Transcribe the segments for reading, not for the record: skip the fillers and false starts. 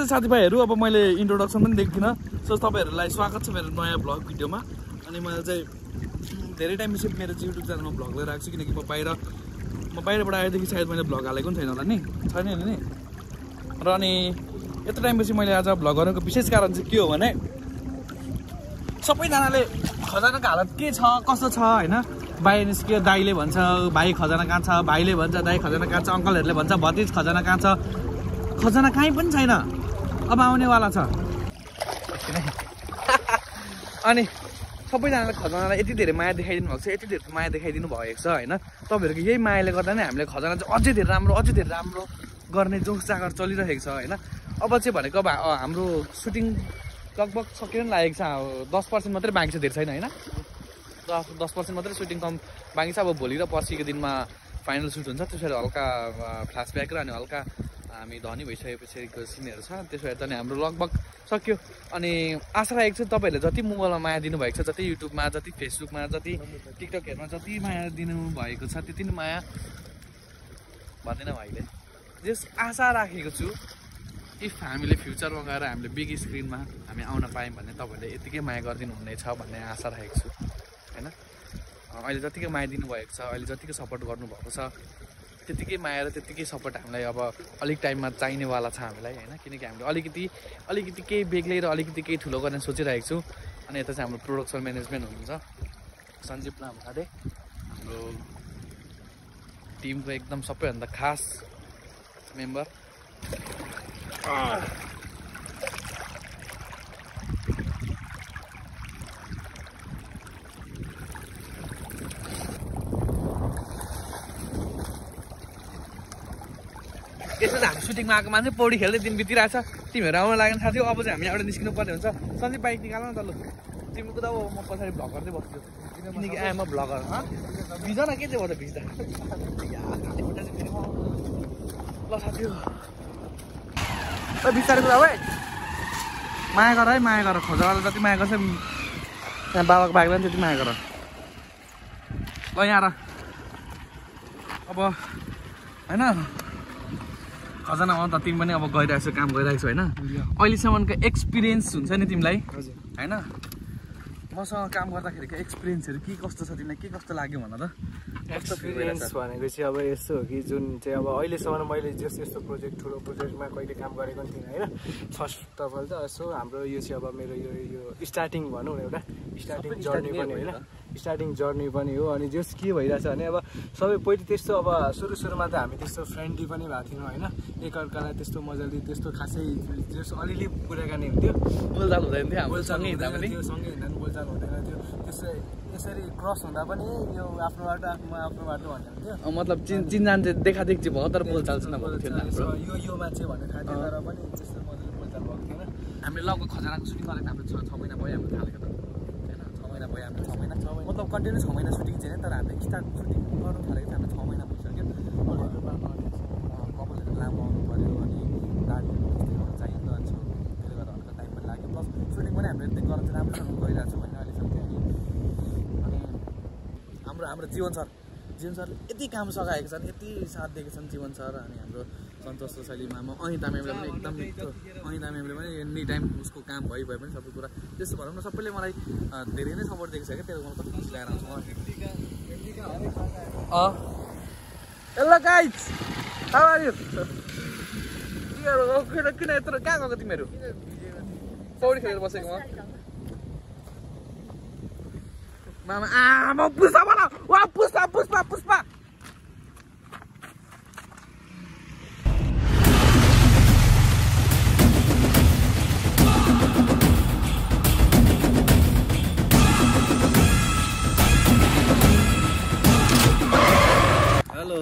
साथीभाइहरू अब मैले इन्ट्रोडक्सन पनि देख्दिनँ सो तपाईँहरूलाई स्वागत छ मेरो नयाँ भ्लग भिडियोमा अनि मैले चाहिँ धेरै टाइमपछि मेरो चाहिँ युट्युब च्यानलमा भ्लग लिएर आएको छु किनकि म बाहिरबाट आएदेखि सायद मैले भ्लग हालेको पनि छैन होला नि छैन नि र अनि यत्रो टाइमपछि मैले आज भ्लग गर्नुको विशेष कारण चाहिँ के हो भने सबैजनाले खजानाको हालत के छ कस्तो छ होइन बाहिर निस्कियो दाइले भन्छ भाइ खजाना कहाँ छ भाइले भन्छ दाइ खजाना कहाँ छ अङ्कलहरूले भन्छ भतिज खजाना कहाँ छ खजाना कहीँ पनि छैन अब आउनेवाला छ अनि सबैजनाले खजानालाई यति धेरै माया देखाइदिनु भएको छ यति धेरै माया देखाइदिनु भएको छ होइन तपाईँहरूको यही मायाले गर्दा नै हामीले खजाना चाहिँ अझै धेरै राम्रो गर्ने जोस जागर चलिरहेको छ होइन अब चाहिँ भनेको अब हाम्रो सुटिङ लगभग सकिन लागेको छ 10% मात्रै बाँकी छ धेरै छैन होइन 10% मात्रै सुटिङ कम बाँकी छ अब भोलि र पर्सिको दिनमा फाइनल सुट हुन्छ त्यसरी हल्का फ्ल्यासब्याक र अनि हल्का हामी धनी भइसकेपछिको सिनहरू छ त्यसो भए त नि हाम्रो लगभग सक्यो अनि आशा राखेको छु तपाईँहरूले जति मोबाइलमा माया दिनुभएको छ जति युट्युबमा जति फेसबुकमा जति टिकटकहरूमा जति माया दिनुभएको छ त्यति नै माया भन्दैन भाइले जस आशा राखेको छु इफ हामीले फ्युचरमा गएर हामीले बिग स्क्रिनमा हामी आउन पायौँ भने तपाईँहरूले यतिकै माया गरिदिनु हुनेछ भन्ने आशा राखेको छु होइन अहिले जतिकै माया दिनुभएको छ अहिले जतिकै सपोर्ट गर्नुभएको छ त्यतिकै माया र त्यतिकै सपोर्ट हामीलाई अब अलिक टाइममा चाहिनेवाला छ हामीलाई होइन किनकि हामीले अलिकति केही बेग्लै र अलिकति केही ठुलो गर्ने सोचिरहेको छु अनि यता चाहिँ हाम्रो प्रोडक्सन म्यानेजमेन्ट हुनुहुन्छ सञ्जीव लामाले हाम्रो टिमको एकदम सबैभन्दा खास मेम्बर यसो त हामी सुटिङमा आएको मान्छे पौडी खेल्दै दिन बितिरहेछ तिमीहरू आउन लाग्ने थाहा थियो अब चाहिँ हामी एउटा निस्किनु पर्ने हुन्छ सन्चै बाइक निकाल न त लु तिमीको त अब म पछाडि भ्लग गर्दै बस्छु किनकि म भ्लगर भिज न के चाहिँ भयो त भिज्दा ल साथी बिस्तारै कुरा भाइ माया गर है माया गर खोजावाला जति माया गर्छ त्यहाँ बाबाको बाघलाई पनि त्यति माया गर ल यहाँ अब होइन खजाना हो त तिमी पनि अब गइरहेको छौ काम गरिरहेको छौ होइन अहिलेसम्मको एक्सपिरियन्स हुन्छ नि तिमीलाई होइन मसँग काम गर्दाखेरिको एक्सपिरियन्सहरू के कस्तो छ तिमीलाई के कस्तो लाग्यो भन त एक्सपिरियन्स भनेको चाहिँ अब यस्तो हो कि जुन चाहिँ अब अहिलेसम्म मैले यस्तो प्रोजेक्ट ठुलो प्रोजेक्टमा कहिले काम गरेको पनि थिइनँ होइन फर्स्ट अफ अल त यसो हाम्रो यो चाहिँ अब मेरो यो स्टार्टिङ भनौँ न एउटा स्टार्टिङ जर्नी पनि होइन स्टार्टिङ जर्नी पनि हो अनि जस के भइरहेछ भने अब सबै पहिला त्यस्तो अब सुरुमा त हामी त्यस्तो फ्रेन्डली पनि भएको थियौँ होइन एकअर्कालाई त्यस्तो मजाले त्यस्तो खासै जस अलिअलि कुराकानी हुन्थ्यो बोलचाल हुँदैन थियो हाम्रो सँगै हिँड्दा पनि बोलचाल हुँदैन थियो त्यसै यसरी क्रस हुँदा पनि यो आफ्नो बाटो आफ्नो बाटो भन्ने हुन्थ्यो मतलब चिनजान चाहिँ देखादेखि चाहिँ भयो तर बोलचाल चाहिँ नभएको थियो यो मान्छे भन्ने थाहा थियो तर पनि त्यस्तो मजाले बोलचाल भएको थिएन हामीले लगभग खजानाको सुटिङ गरेको हाम्रो 6 महिना भयो हाम्रो थालेको त होइन 6 महिना भयो हाम्रो 6 महिना मतलब कन्टिन्यू 6 महिना सुटिङ चाहिँ तर हामीले स्टार्ट सुटिङ गर्नु थालेको थियो हाम्रो 6 महिना भइसक्यो कपालहरू लामो आउनु पऱ्यो अनि दाडीहरू त्यस्तै चाहियो नि त अनि त्यसले गर्दा हल्का टाइम पनि लाग्यो प्लस सुटिङ पनि हामीले एकदम गर्न चाहिँ राम्रोसँग गइरहेको छौँ होइन अहिलेसम्म अनि हाम्रो जीवन सरले यति काम सघाएको छन् यति साथ दिएको छन् जीवन सर अनि हाम्रो सन्तोष शैलीमा अनिता म्यामले पनि एकदम अनिता म्यामले पनि एनी टाइम उसको काम भए पनि सबै कुरा त्यस्तो भनौँ न सबैले मलाई धेरै नै सपोर्ट दिएको छ क्या त्यसले मलाई कति खुसी लागेर आउँछ hello guys how are you किन यत्रो कहाँ गएको तिमीहरू पौडी खेलेर बसेको मामा आमा पुष्पा बोला वा पुष्पा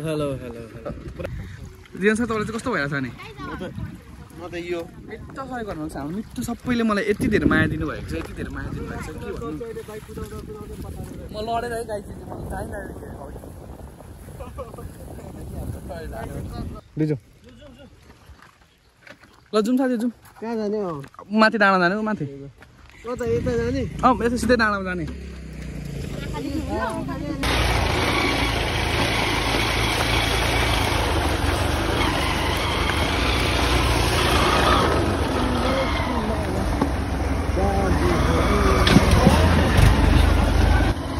हेलो जीवन सर तपाईँलाई चाहिँ कस्तो भइरहेछ नि म त यो मिठो सहयोग गर्नुहुन्छ हाम्रो मिठो सबैले मलाई यति धेरै माया दिनुभएको छ यति धेरै माया दिनुभएको छ के भन्नु म लडेर है गाई चाहिँ मलाई चाहिँदैन ल जाउँ साथी जाउँ कहाँ जाने हो माथि डाँडा जाने हो माथि यता जाने यता सिधै डाँडामा जाने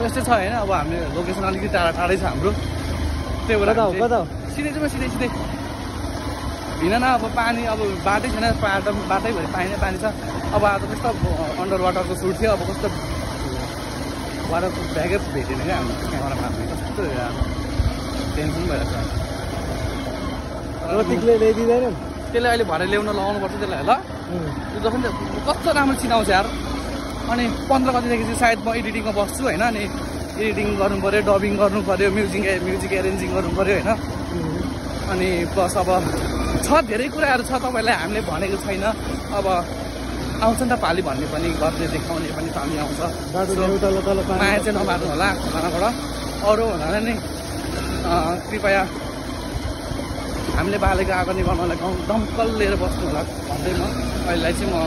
यस्तै छ होइन अब हामीले लोकेसन अलिकति टाढै छ हाम्रो त्यही भएर सिधै चाहिँ सिधै हिँड न अब पानी अब बाटै छैन बाटैभरि पानी छ अब आज कस्तो अन्डर वाटरको सुट थियो अब कस्तो वाटरको ब्यागै भेटेन क्या हाम्रो क्यामेरामा कस्तो टेन्सन भइरहेको रतिकले ल्याइदिँदैन त्यसलाई अहिले भरे ल्याउन लगाउनुपर्छ त्यसलाई ल त्यो जखन कस्तो राम्रो चिनाउँछ यार अनि 15 गतिदेखि चाहिँ सायद म एडिटिङमा बस्छु होइन अनि एडिटिङ गर्नु पऱ्यो डबिङ गर्नु पऱ्यो म्युजिक एरेन्जिङ गर्नु पऱ्यो होइन अनि प्लस अब छ धेरै कुराहरू छ तपाईँलाई हामीले भनेको छैन अब आउँछ नि त पाली भन्ने पनि गर्ने देखाउने पनि पानी आउँछ माया चाहिँ नमार्नु होला खतराबाट अरू भन्दा नि कृपया हामीले बालेको आगनी गर्नलाई गाउँ दमकल लिएर बस्नु होला भन्दै म अहिलेलाई चाहिँ म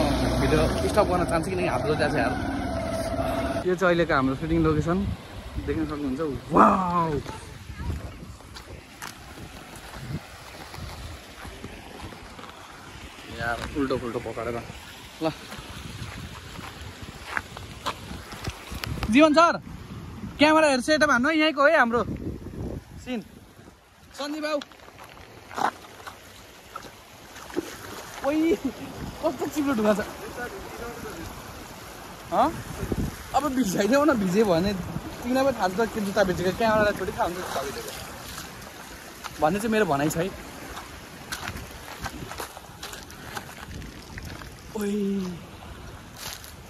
भिडियो स्टप गर्न चाहन्छु किनकि हाम्रो त्यहाँ चाहिँ यो चाहिँ अहिलेको हाम्रो सुटिङ लोकेसन देख्न सक्नुहुन्छ वाउ यार उल्टो पुल्टो पकाएर ल जीवन सर क्यामेराहरू सेटअप हान्नु यहीँको है हाम्रो सिन सञ्जीव बाबु ओइ कस्तो चिप्लो ढुङ्गा छ अब भिजाइदेऊ न भिजे भने तिमीलाई पनि थाहा छ के जुत्ता बेचेको क्यामेरालाई थोरै थाहा हुन्छ जुत्ता बेचेको भन्ने चाहिँ मेरो भनाइ छ है ओइ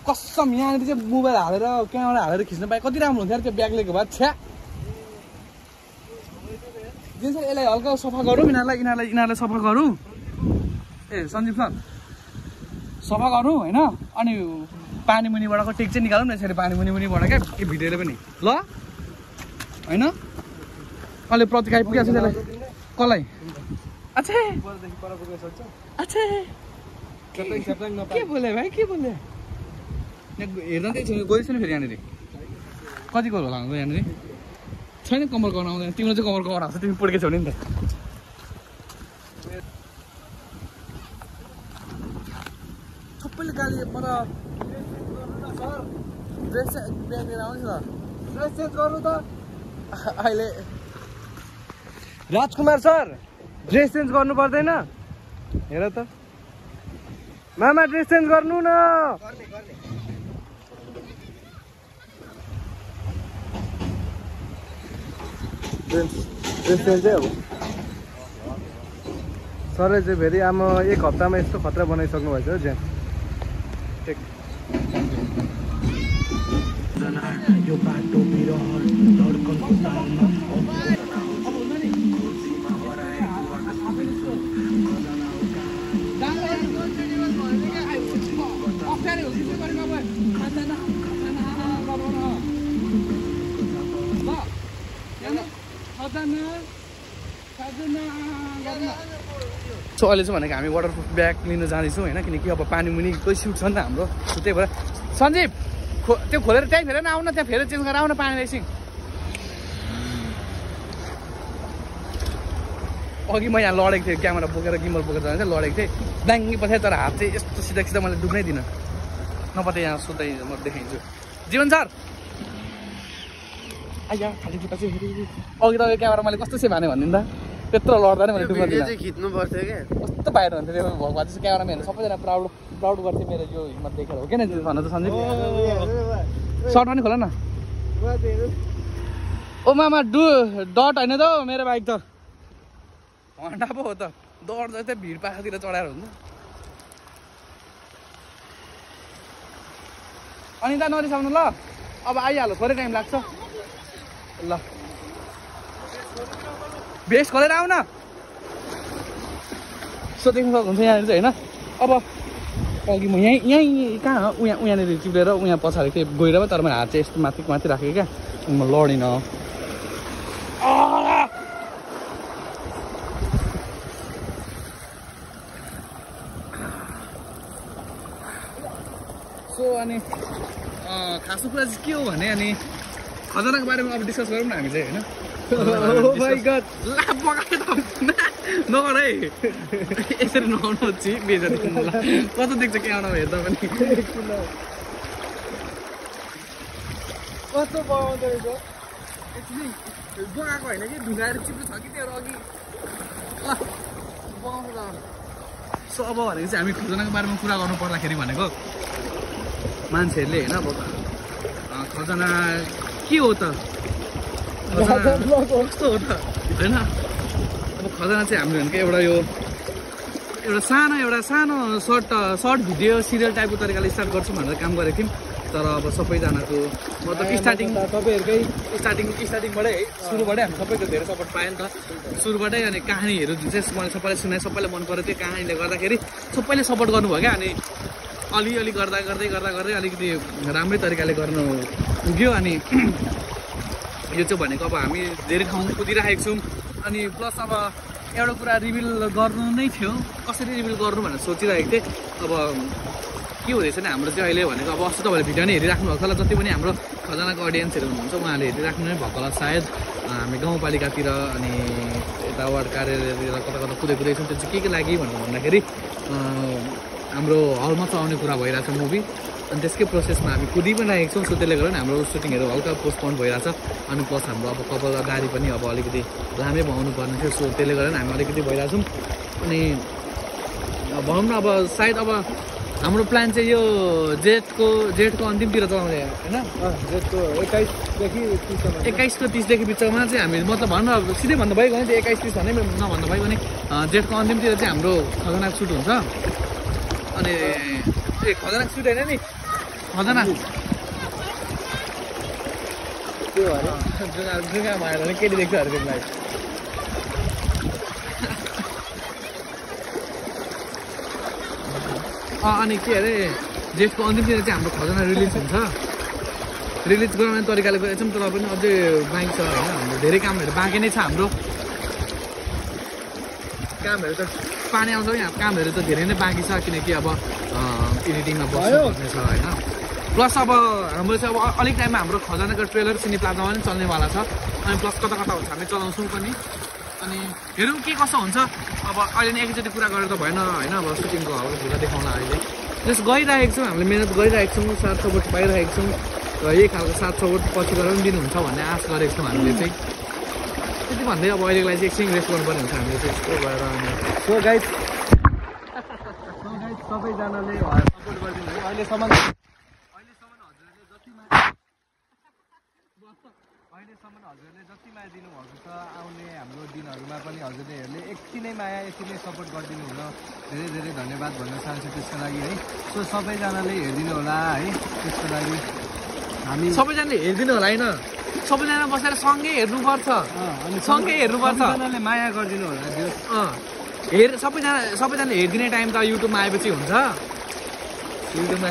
कसम यहाँनिर चाहिँ मोबाइल हालेर क्यामेरा हालेर खिच्न पाए कति राम्रो हुन्थ्यो त्यो ब्याग लिएको भए छ्या जुन सर यसलाई हल्का सफा गरौँ यिनीहरूलाई सफा गरौँ ए सञ्जीव सर सफा गरौँ होइन अनि पानी मुनिबाटको टेक चाहिँ निकालौँ न यसरी पानी मुनिबाट क्या के भिडेर पनि ल होइन अहिले प्रतीक आइपुगेको छ त्यसलाई कसलाई अच्छा के बोले भाइ के बोले हेर्दा चाहिँ छैन गएछ नि फेरि यहाँनिर कति कल होला यहाँनिर छैन कमल कवर आउँदैन तिम्रो चाहिँ कमल कवर आउँछ तिमी पुड्केछौ नि त सबैले गाली पर ड्रेस ब्याग लिएर आउँछ ड्रेस चेन्ज गर्नु त अहिले राजकुमार सर ड्रेस चेन्ज गर्नु पर्दैन हेर त मामा ड्रेस चेन्ज गर्नु न ड्रेस चेन्ज अब सरले चाहिँ फेरि आमा एक हप्तामा यस्तो खतरा बनाइसक्नु भएछ हो ज्यान यो बाटो सो अहिले चाहिँ भनेको हामी वाटरप्रुफ ब्याग लिन जाँदैछौँ होइन किनकि अब पानी मुनि कोही सुट छ नि त हाम्रो त्यही भएर सञ्जीव त्यो खोलेर त्यहीँ फेर आउन त्यहाँ फेरि चेन्ज गरेर आउन पानी एकछिन अघि म यहाँ लडेको थिएँ क्यामेरा बोकेर गिम्बल बोकेर जाँदा चाहिँ लडेको थिएँ दाङ्गी पठाएँ तर हात चाहिँ यस्तो सिधा मैले डुब्नै दिनँ नपत्ता यहाँ सोध्दै म देखाइदिन्छु जीवन सर आइया खाली खुट्टा चाहिँ फेरि अघि त क्यामेरा मैले कस्तो चाहिँ भने भनिदिनु त त्यत्रो लड्दा नै मैले डुब्न दिनँ खिच्नु पर्थ्यो क्या कस्तो बाहिर हुन्थ्यो त्यो भगवान् चाहिँ क्यामेराम्यानहरू सबैजना प्राउड गर्थ्यो मेरो यो हिम्मत देखेर हो किन भन त सञ्जीव सर्ट पनि खोल न ओ मामा डट होइन त मेरो बाइक त हन्डा पो हो त दौड जस्तै भिड पाखातिर चढाएर हुन्छ अनि त नरिसाउनु ल अब आइहाल्यो थोरै टाइम लाग्छ ल बेस खोलेर आऊ न सो देख्नु सक्नुहुन्छ यहाँनिर चाहिँ होइन अब अघि म यहीँ कहाँ उहाँनिर चिप्लेर उहाँ पछाडि थिएँ गएर तर मैले हात चाहिँ यस्तो माथि राखेँ क्या म लडिनँ सो अनि खासको कुरा चाहिँ के हो भने अनि खजनाको बारेमा अब डिस्कस गरौँ न हामी चाहिँ होइन नगर है यसरी नआउनु छि बेजती कस्तो देख्छ क्यामेरामा हेर्दा पनि कस्तो बनाउँदो रहेछ एकछिन बगाएको होइन कि ढुङ्गाएर चिप्लो छ कि त्यो अघि ल बगाउँछ सो अब भनेको चाहिँ हामी खजनाको बारेमा कुरा गर्नु पर्दाखेरि भनेको मान्छेहरूले होइन अब खजना के हो त कस्तो हो त होइन अब खजना चाहिँ हामीले भनेको एउटा सानो सर्ट भिडियो सिरियल टाइपको तरिकाले स्टार्ट गर्छौँ भनेर काम गरेको थियौँ तर अब सबैजनाको मतलब स्टार्टिङबाटै है सुरुबाटै हामी सबैको धेरै सपोर्ट पायो नि त सुरुबाटै अनि कहानीहरू जुन चाहिँ मैले सबैलाई सुनाएँ सबैलाई मन पऱ्यो त्यो कहानीले गर्दाखेरि सबैले सपोर्ट गर्नुभयो क्या अनि अलिअलि गर्दै अलिकति राम्रै तरिकाले गर्नु पुग्यो अनि यो चाहिँ भनेको अब हामी धेरै ठाउँमा कुदिराखेको छौँ अनि प्लस अब एउटा कुरा रिभिल गर्नु नै थियो कसरी रिभिल गर्नु भनेर सोचिरहेको थिएँ अब के हुँदैछ नि हाम्रो चाहिँ अहिले भनेको अब अस्ति तपाईँले भिडियो नै हेरिराख्नु भएको होला जति पनि हाम्रो खजनाको अडियन्सहरू हुनुहुन्छ उहाँले हेरिराख्नु नै भएको होला सायद हामी गाउँपालिकातिर अनि यता वार्ड कार्यालयतिर कता कुदैछौँ त्यो चाहिँ के लागि भनेर भन्दाखेरि हाम्रो हलमा चलाउने कुरा भइरहेछ मुभी अनि त्यसकै प्रोसेसमा हामी कुदि पनि राखेको छौँ सो त्यसले गर्दा हाम्रो सुटिङहरू हल्का पोस्टपोन भइरहेछ अनि प्लस हाम्रो अब कपालदारी पनि अब अलिकति लामै भगाउनु पर्ने थियो सो त्यसले गर्दा हामी अलिकति भइरहेछौँ अनि भनौँ न अब सायद अब हाम्रो प्लान चाहिँ यो जेठको अन्तिमतिर चलाउने होइन जेठको 21को 30देखि बिचमा चाहिँ हामी मतलब भनौँ न सिधै भन्नु भइगयो भने त्यो 21-30 भन्दै नभन्नु भइगयो भने जेठको अन्तिमतिर चाहिँ हाम्रो खजनाको सुट हुन्छ अनि खजनाको सुट होइन नि खजना त्यो जुगामा आयो भने केटी देख्छ अरे त्यसलाई अनि के अरे जेठको अन्तिमतिर चाहिँ हाम्रो खजना रिलिज हुन्छ रिलिज गराउने तरिकाले गरेको छौँ तर पनि अझै बाँकी छ होइन हाम्रो धेरै कामहरू बाँकी नै छ हाम्रो कामहरू त पानी आउँछ यहाँ कामहरू त धेरै नै बाँकी छ किनकि अब एडिटिङमा बस्नुपर्ने छ होइन प्लस अब हाम्रो चाहिँ अब अलिक टाइममा हाम्रो खजनाको ट्रेलर सिनी प्लाजामा पनि चल्नेवाला छ अनि प्लस कता हामी चलाउँछौँ पनि अनि हेरौँ के कसो हुन्छ अब अहिले नै एकैचोटि कुरा गरेर त भएन होइन अब सुटिङको हल्का फुल्का देखाउन अहिले जस गइरहेको छौँ हामीले मिहिनेत गरिरहेको छौँ साथ सपोर्ट पाइरहेको छौँ र यही खालको साथ सपोर्ट पछि गएर पनि दिनुहुन्छ भन्ने आश गरेको छौँ हामीले चाहिँ त्यति भन्दै अब अहिलेको लागि चाहिँ एकछिन रेस्ट गर्नुपर्ने हुन्छ हामीले चाहिँ यस्तो भएर अनि सो गाइस सबैजनाले सपोर्ट गरिदिनु है अहिलेसम्म हजुरहरूले जति माया दिनुभएको छ आउने हाम्रो दिनहरूमा पनि हजुरहरूले यति नै माया यति नै सपोर्ट गरिदिनु हुन धेरै धेरै धन्यवाद भन्न चाहन्छु त्यसको लागि है सो सबैजनाले हेरिदिनु होला है त्यसको लागि हामी सबैजनाले हेरिदिनु होला होइन सबैजना बसेर सँगै हेर्नुपर्छ सबैजनाले माया गरिदिनु होला सबैजनाले हेरिदिने टाइम त युट्युबमा आएपछि हुन्छ युट्युबमा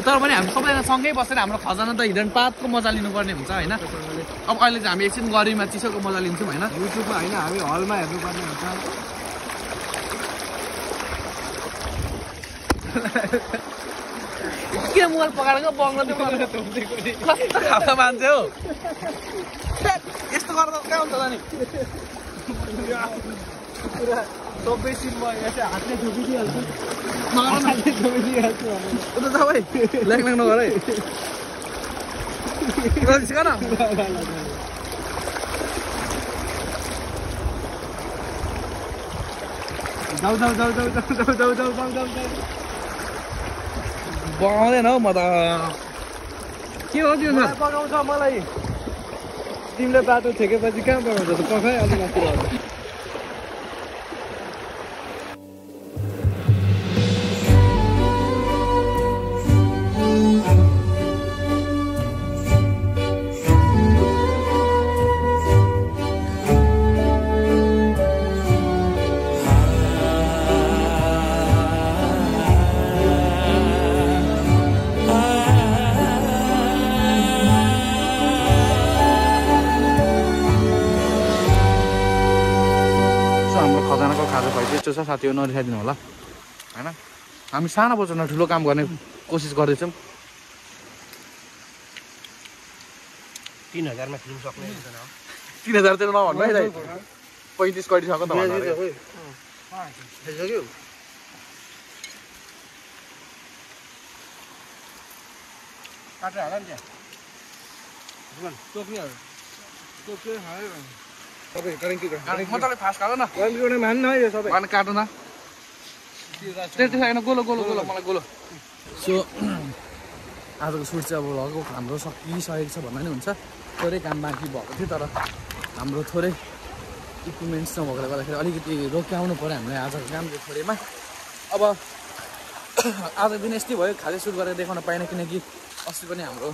तर पनि हामी सबैजना सँगै बसेर हाम्रो खजना त हिडन पातको मजा लिनुपर्ने हुन्छ होइन अब अहिले चाहिँ हामी एकछिन गरिमा चिसोको मजा लिन्छौँ होइन युट्युबमा होइन हामी हलमा हेर्नुपर्ने हुन्छ के मोबाइल पकाएर बङ्गला कस्तो खालको मान्छे हो यस्तो गर्दा कहाँ हुन्छ त नि सबै सिनमा चाहिँ हातले छोपिदिइहाल्छु उता जा भाइ ल्याग नगर है सिक न बनाउँदैन हौ म त के हो त्यो पकाउँछ मलाई तिमीले बाटो छेकेपछि कहाँ पकाउँछ त पकाइ अलि माथि यस्तो छ साथीहरू नरिसाइदिनु होला होइन हामी सानो बच्चामा ठुलो काम गर्ने कोसिस गर्दैछौँ 3000मा फिल्म सक्ने 3000 चाहिँ नभन्नु है 35 कटिसक्यो त काटेर होला नि त्यहाँ टोक्नेहरू टोक्यो खायो मजाले फास्ट काट न गर्ने मान्नु है यो सबै भन काटु न त्यति छैन गोलो गोलो गोलो मलाई गोलो सो आजको सुट चाहिँ अब लगभग हाम्रो सकिसकेको छ भन्दा नि हुन्छ थोरै काम बाँकी भएको थियो तर हाम्रो थोरै इक्विपमेन्ट्स नभएकोले गर्दाखेरि अलिकति रोक्याउनु पऱ्यो हामीलाई आजको काम चाहिँ थोरैमा अब आज दिन यस्तै भयो खालि सुट गरेर देखाउन पाएन किनकि अस्ति पनि हाम्रो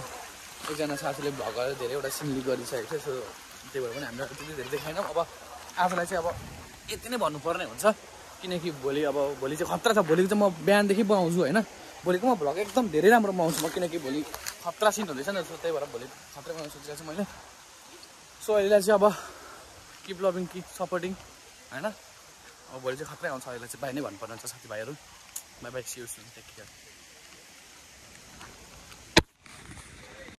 एकजना साथीले भ्लग गरेर धेरैवटा सिन लिक गरिसकेको थियो सो त्यही भएर पनि हामीले त्यति धेरै देखाएनौँ अब आजलाई चाहिँ अब यति नै भन्नुपर्ने हुन्छ किनकि भोलि चाहिँ खतरा छ भोलिको चाहिँ म बिहानदेखि बनाउँछु होइन भोलिको म भ्लग एकदम धेरै राम्रो बनाउँछु म किनकि भोलि खतरा सिन हुँदैछ नि त्यही भएर भोलि खतरा बनाउनु सोचेको छु मैले सो अहिलेलाई चाहिँ अब किप लभिङ किप सपोर्टिङ होइन अब भोलि चाहिँ खतरै आउँछ अहिलेलाई चाहिँ बाई नै भन्नुपर्ने हुन्छ साथीभाइहरू bye bye see you soon take care